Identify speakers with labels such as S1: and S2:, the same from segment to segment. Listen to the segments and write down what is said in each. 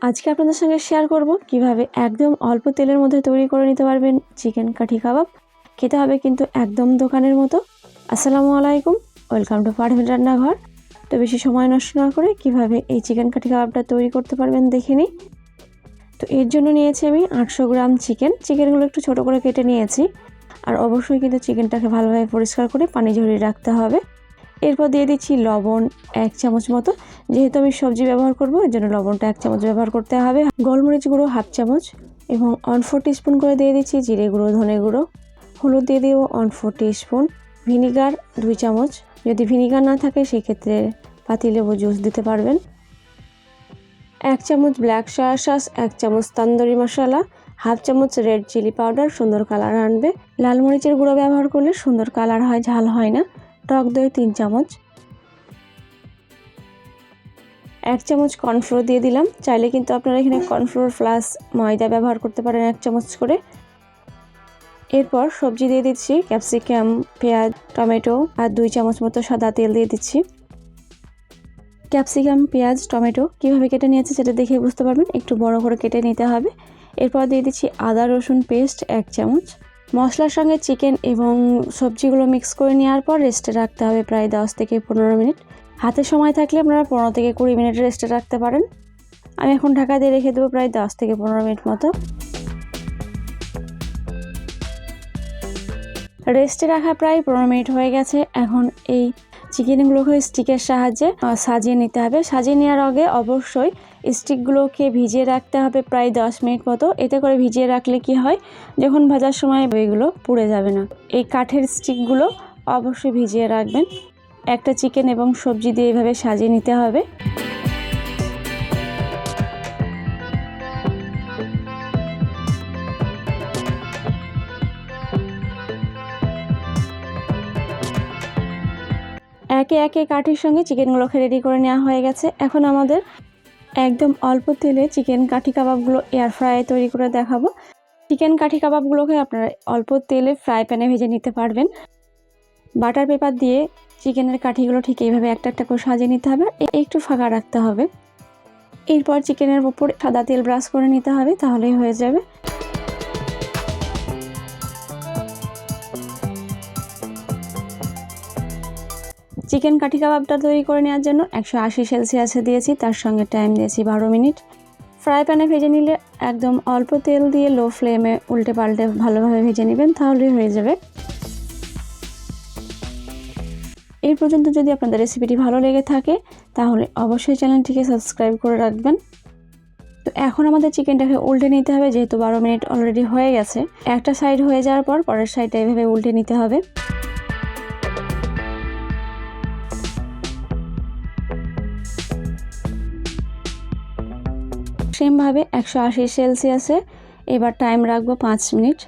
S1: আজকে আপনাদের সঙ্গে শেয়ার করব কিভাবে একদম অল্প তেলের মধ্যে তৈরি করে নিতে পারবেন চিকেন কাঠি কাবাব। খেতে হবে কিন্তু একদম দোকানের মতো। আসসালামু আলাইকুম, ওয়েলকাম টু পারভীন রান্নাঘর। তো বেশি সময় নষ্ট না করে কিভাবে এই চিকেন কাঠি কাবাবটা তৈরি করতে পারবেন দেখে নিই। তো এর জন্য নিয়েছি আমি 800 গ্রাম চিকেনগুলো একটু ছোট করে কেটে নিয়েছি। আর অবশ্যই কিন্তু চিকেনটাকে ভালোভাবে পরিষ্কার করে পানি ঝরিয়ে রাখতে হবে। এরপর দিয়ে দিচ্ছি লবণ 1 চামচ মতো। যেহেতু আমি সবজি ব্যবহার করব এর জন্য লবণটা 1 চামচ ব্যবহার করতে হবে। গোলমরিচ গুঁড়ো 1/2 চামচ এবং 1/4 টিস্পুন করে দিয়ে দিচ্ছি জিরে গুঁড়ো, ধনে গুঁড়ো। হলুদ দিয়ে দেবো 1/4 টিস্পুন। ভিনিগার 2 চামচ। যদি ভিনিগার না থাকে সেক্ষেত্রে পাতিলেবু জুস দিতে পারবেন। 1 চামচ ব্ল্যাক সয়া সস, 1 চামচ তন্দুরি মশলা, 1/2 চামচ রেড চিলি পাউডার সুন্দর কালার আনবে। লাল মরিচের গুঁড়ো ব্যবহার করলে সুন্দর কালার হয়, ঝাল হয় না। টক দই 3 চামচ। 1 চামচ কর্নফ্লোর দিয়ে দিলাম। চাইলে কিন্তু আপনারা এখানে কর্নফ্লোর প্লাস ময়দা ব্যবহার করতে পারেন 1 চামচ করে। এরপর সবজি দিয়ে দিচ্ছি ক্যাপসিকাম, পেঁয়াজ, টমেটো আর 2 চামচ মতো সাদা তেল দিয়ে দিচ্ছি। ক্যাপসিকাম, পেঁয়াজ, টমেটো কীভাবে কেটে নিয়েছে সেটা দেখে বুঝতে পারবেন, একটু বড় করে কেটে নিতে হবে। এরপর দিয়ে দিচ্ছি আদা রসুন পেস্ট 1 চামচ। মশলার সঙ্গে চিকেন এবং সবজিগুলো মিক্স করে নেওয়ার পর রেস্টে রাখতে হবে প্রায় 10 থেকে 15 মিনিট। হাতে সময় থাকলে আপনারা 15 থেকে 20 মিনিট রেস্টে রাখতে পারেন। আমি এখন ঢাকা দিয়ে রেখে দেবো প্রায় 10 থেকে 15 মিনিট মতো। রেস্টে রাখা প্রায় 15 মিনিট হয়ে গেছে। এখন এই চিকেনগুলোকে স্টিকের সাহায্যে সাজিয়ে নিতে হবে। সাজিয়ে নেওয়ার আগে অবশ্যই স্টিকগুলোকে ভিজিয়ে রাখতে হবে প্রায় 10 মিনিট মতো। এতে করে ভিজিয়ে রাখলে কি হয়, যখন ভাজার সময় এগুলো পুড়ে যাবে না। এই কাঠের স্টিকগুলো অবশ্যই ভিজিয়ে রাখবেন। একটা চিকেন এবং সবজি দিয়ে এইভাবে সাজিয়ে নিতে হবে। একে একে কাঠির সঙ্গে চিকেনগুলোকে রেডি করে নেওয়া হয়ে গেছে। এখন আমাদের একদম অল্প তেলে চিকেন কাঠি কাবাবগুলো এয়ার ফ্রাইয়ে তৈরি করে দেখাবো। চিকেন কাঠি কাবাবগুলোকে আপনারা অল্প তেলে ফ্রাই প্যানে ভেজে নিতে পারবেন। বাটার পেপার দিয়ে চিকেনের কাঠিগুলো ঠিক এইভাবে একটা একটা করে সাজিয়ে নিতে হবে, একটু ফাঁকা রাখতে হবে। এরপর চিকেনের উপর সাদা তেল ব্রাশ করে নিতে হবে, তাহলেই হয়ে যাবে। চিকেন কাঠি কাবাবটা তৈরি করে নেওয়ার জন্য 180 সেলসিয়াসে দিয়েছি, তার সঙ্গে টাইম দিয়েছি 12 মিনিট। ফ্রাই প্যানে ভেজে নিলে একদম অল্প তেল দিয়ে লো ফ্লেমে উল্টে পাল্টে ভালোভাবে ভেজে নেবেন, তাহলেই হয়ে যাবে। এই পর্যন্ত যদি আপনাদের রেসিপিটি ভালো লেগে থাকে তাহলে অবশ্যই চ্যানেলটিকে সাবস্ক্রাইব করে রাখবেন। তো এখন আমাদের চিকেনটাকে উল্টে নিতে হবে, যেহেতু 12 মিনিট অলরেডি হয়ে গেছে। একটা সাইড হয়ে যাওয়ার পর পরের সাইডটা এইভাবে উল্টে নিতে হবে। সেমভাবে 180 সেলসিয়াসে এবার টাইম রাখবো 5 মিনিট।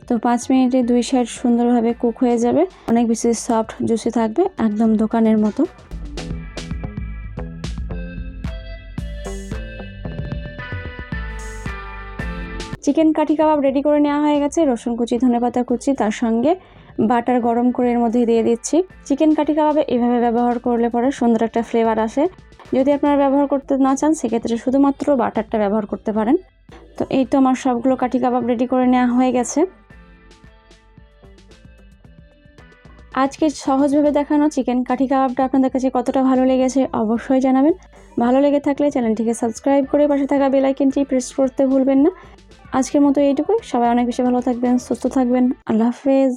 S1: তো 5 মিনিটে 2 সাইড সুন্দরভাবে কুক হয়ে যাবে, অনেক বেশি সফট জুসি থাকবে, একদম দোকানের মতো। চিকেন কাঠি কাবাব রেডি করে নেওয়া হয়ে গেছে। রসুন কুচি, ধনেপাতা কুচি, তার সঙ্গে বাটার গরম করে এর মধ্যে দিয়ে দিচ্ছি। চিকেন কাঠি কাবাবে এভাবে ব্যবহার করলে পরে সুন্দর একটা ফ্লেভার আসে। যদি আপনারা ব্যবহার করতে না চান সেক্ষেত্রে শুধুমাত্র বাটারটা ব্যবহার করতে পারেন। তো এই তো আমার সবগুলো কাঠি কাবাব রেডি করে নেওয়া হয়ে গেছে। আজকে সহজভাবে দেখানো চিকেন কাঠি কাবাবটা আপনাদের কাছে কতটা ভালো লেগেছে অবশ্যই জানাবেন। ভালো লেগে থাকলে চ্যানেলটিকে সাবস্ক্রাইব করে পাশে থাকা বেল আইকনটি প্রেস করতে ভুলবেন না। আজকের মতো এইটুকুই। সবাই অনেক বেশি ভালো থাকবেন, সুস্থ থাকবেন। আল্লাহ হাফেজ।